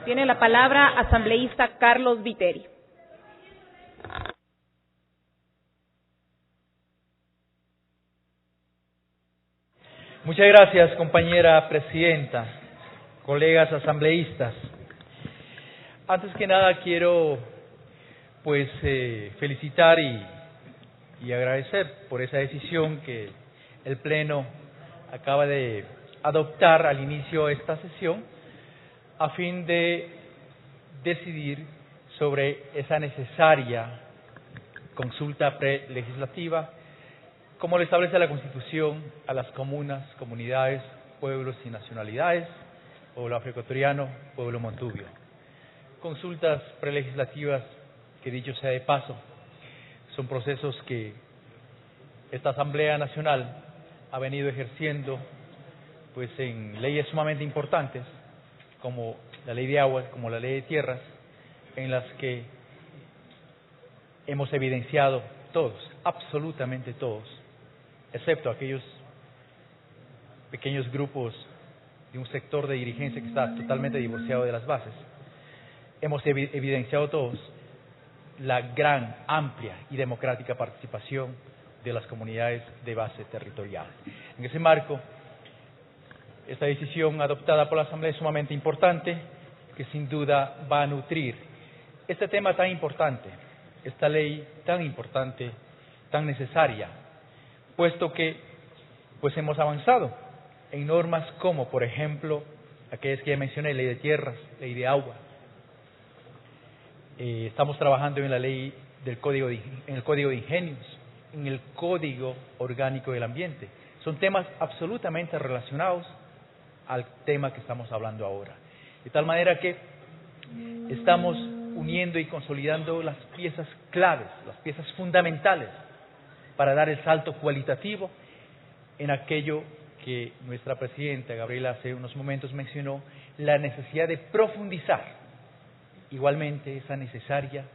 Tiene la palabra asambleísta Carlos Viteri. Muchas gracias, compañera presidenta, colegas asambleístas. Antes que nada quiero felicitar y agradecer por esa decisión que el Pleno acaba de adoptar al inicio de esta sesión a fin de decidir sobre esa necesaria consulta prelegislativa, como lo establece la Constitución, a las comunas, comunidades, pueblos y nacionalidades, pueblo afroecuatoriano, pueblo montubio. Consultas prelegislativas que, dicho sea de paso, son procesos que esta Asamblea Nacional ha venido ejerciendo en leyes sumamente importantes, como la Ley de Aguas, como la Ley de Tierras, en las que hemos evidenciado todos, absolutamente todos, excepto aquellos pequeños grupos de un sector de dirigencia que está totalmente divorciado de las bases, hemos evidenciado todos la gran, amplia y democrática participación de las comunidades de base territorial. En ese marco, esta decisión adoptada por la Asamblea es sumamente importante, que sin duda va a nutrir este tema tan importante, esta ley tan importante, tan necesaria, puesto que hemos avanzado en normas como, por ejemplo, aquellas que ya mencioné, ley de tierras, ley de agua. Estamos trabajando en la ley del en el Código de Ingenios, en el Código Orgánico del Ambiente. Son temas absolutamente relacionados al tema que estamos hablando ahora. De tal manera que estamos uniendo y consolidando las piezas claves, las piezas fundamentales para dar el salto cualitativo en aquello que nuestra presidenta Gabriela hace unos momentos mencionó, la necesidad de profundizar igualmente esa necesaria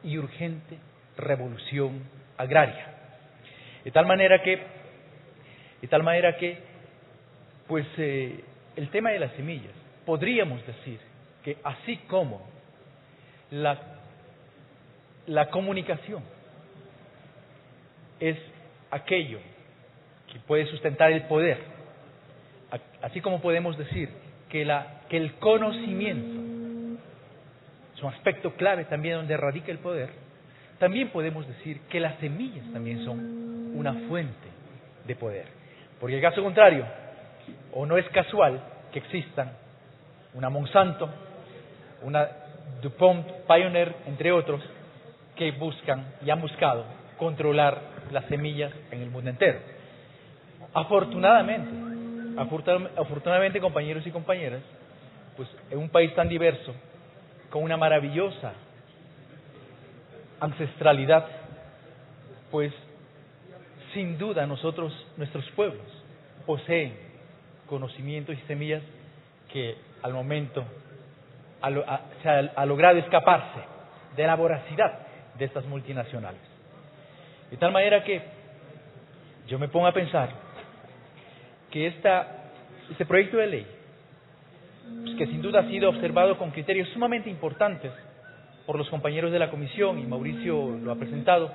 y urgente revolución agraria. De tal manera que el tema de las semillas, podríamos decir que así como la comunicación es aquello que puede sustentar el poder, así como podemos decir que el conocimiento es un aspecto clave también donde radica el poder, también podemos decir que las semillas también son una fuente de poder. Porque en caso contrario, o no es casual que existan una Monsanto, una DuPont, Pioneer, entre otros, que buscan y han buscado controlar las semillas en el mundo entero. Afortunadamente, compañeros y compañeras, en un país tan diverso, con una maravillosa ancestralidad, sin duda nuestros pueblos poseen conocimientos y semillas que al momento se ha logrado escaparse de la voracidad de estas multinacionales. De tal manera que yo me pongo a pensar que este proyecto de ley, que sin duda ha sido observado con criterios sumamente importantes por los compañeros de la comisión, y Mauricio lo ha presentado,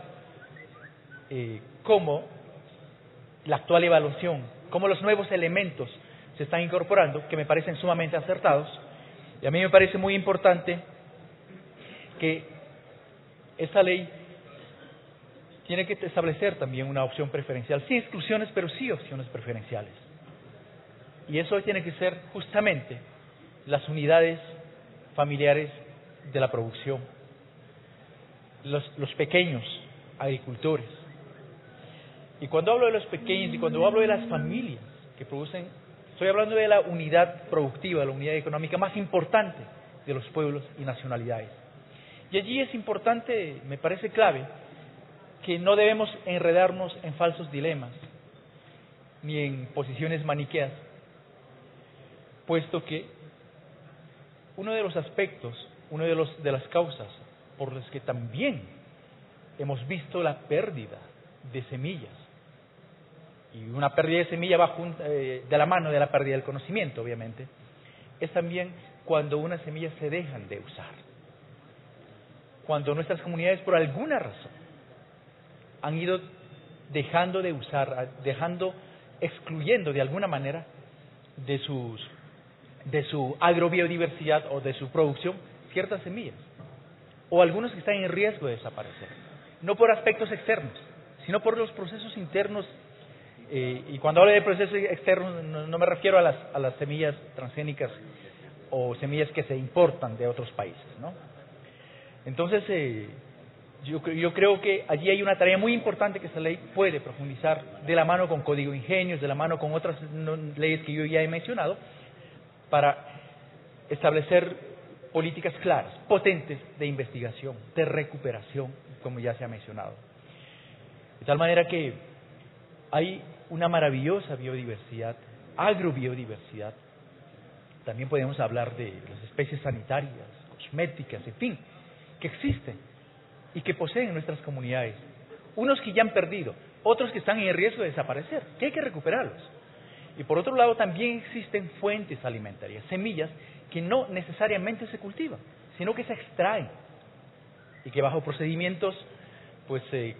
cómo la actual evaluación, cómo los nuevos elementos se están incorporando, que me parecen sumamente acertados, y a mí me parece muy importante que esta ley tiene que establecer también una opción preferencial, sí exclusiones, pero sí opciones preferenciales. Y eso tiene que ser justamente las unidades familiares de la producción, los pequeños agricultores. Y cuando hablo de los pequeños y cuando hablo de las familias que producen, estoy hablando de la unidad productiva, la unidad económica más importante de los pueblos y nacionalidades. Y allí es importante, me parece clave, que no debemos enredarnos en falsos dilemas ni en posiciones maniqueas, puesto que uno de los aspectos, de las causas por las que también hemos visto la pérdida de semillas, y una pérdida de semilla va de la mano de la pérdida del conocimiento, obviamente, es también cuando unas semillas se dejan de usar. Cuando nuestras comunidades, por alguna razón, han ido dejando de usar, excluyendo de alguna manera de su agrobiodiversidad o de su producción ciertas semillas, o algunos que están en riesgo de desaparecer, no por aspectos externos, sino por los procesos internos. Y cuando hablo de procesos externos no me refiero a las semillas transgénicas o semillas que se importan de otros países, ¿no? Entonces, yo creo que allí hay una tarea muy importante que esta ley puede profundizar de la mano con Código Ingenios, de la mano con otras leyes que yo ya he mencionado, para establecer políticas claras, potentes de investigación, de recuperación, como ya se ha mencionado. De tal manera que hay una maravillosa biodiversidad, agrobiodiversidad. También podemos hablar de las especies sanitarias, cosméticas, en fin, que existen y que poseen nuestras comunidades. Unos que ya han perdido, otros que están en riesgo de desaparecer, que hay que recuperarlos. Y por otro lado también existen fuentes alimentarias, semillas que no necesariamente se cultivan, sino que se extraen y que bajo procedimientos,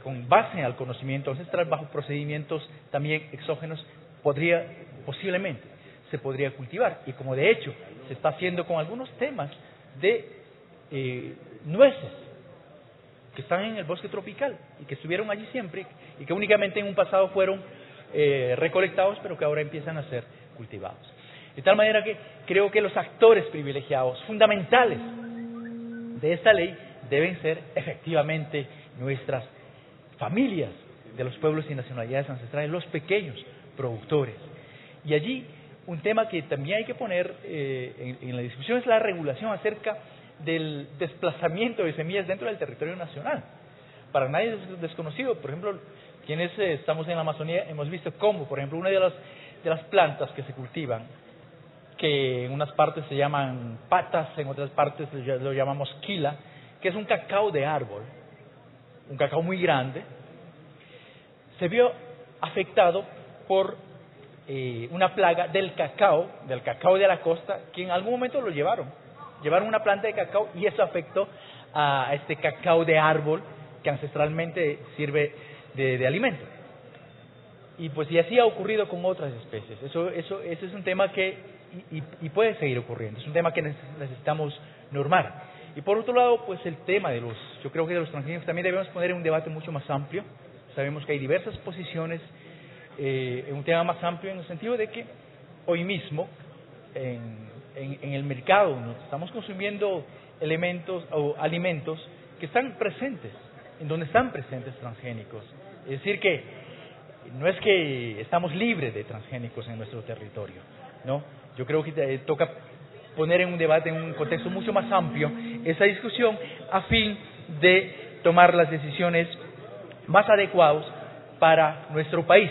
con base al conocimiento ancestral, bajo procedimientos también exógenos, posiblemente se podría cultivar. Y como de hecho se está haciendo con algunos temas de nueces que están en el bosque tropical y que estuvieron allí siempre y que únicamente en un pasado fueron recolectados, pero que ahora empiezan a ser cultivados. De tal manera que creo que los actores privilegiados, fundamentales de esta ley, deben ser efectivamente nuestras familias de los pueblos y nacionalidades ancestrales, los pequeños productores. Y allí un tema que también hay que poner en la discusión es la regulación acerca del desplazamiento de semillas dentro del territorio nacional. Para nadie es desconocido, por ejemplo, quienes estamos en la Amazonía hemos visto cómo, por ejemplo, una de las plantas que se cultivan, que en unas partes se llaman patas, en otras partes lo llamamos quila, que es un cacao de árbol, un cacao muy grande, se vio afectado por una plaga del cacao de la costa, que en algún momento lo llevaron una planta de cacao y eso afectó a este cacao de árbol que ancestralmente sirve de alimento. Y así ha ocurrido con otras especies. Eso es un tema que y puede seguir ocurriendo. Es un tema que necesitamos normar. Y por otro lado, el tema yo creo que de los transgénicos también debemos poner en un debate mucho más amplio. Sabemos que hay diversas posiciones en un tema más amplio, en el sentido de que hoy mismo en el mercado estamos consumiendo elementos o alimentos que están presentes, en donde están presentes transgénicos. Es decir, que no es que estamos libres de transgénicos en nuestro territorio, ¿no? Yo creo que toca poner en un debate, en un contexto mucho más amplio, esa discusión a fin de tomar las decisiones más adecuadas para nuestro país.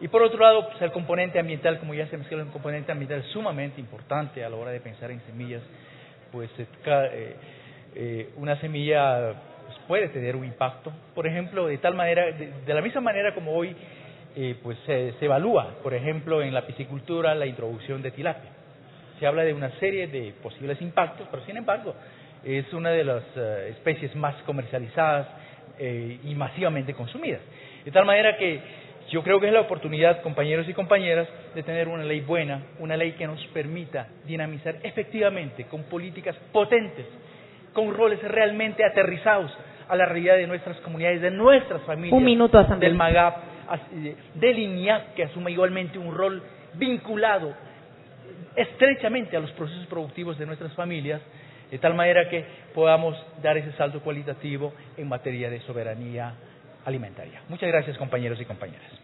Y por otro lado, el componente ambiental, como ya se mencionó, un componente ambiental sumamente importante a la hora de pensar en semillas. Una semilla puede tener un impacto, por ejemplo, de tal manera, de la misma manera como hoy se evalúa, por ejemplo, en la piscicultura la introducción de tilapia. Se habla de una serie de posibles impactos, pero sin embargo es una de las especies más comercializadas y masivamente consumidas. De tal manera que yo creo que es la oportunidad, compañeros y compañeras, de tener una ley buena, una ley que nos permita dinamizar efectivamente con políticas potentes, con roles realmente aterrizados a la realidad de nuestras comunidades, de nuestras familias, Un minuto, del MAGAP, del INIAP, que asuma igualmente un rol vinculado estrechamente a los procesos productivos de nuestras familias, de tal manera que podamos dar ese salto cualitativo en materia de soberanía alimentaria. Muchas gracias, compañeros y compañeras.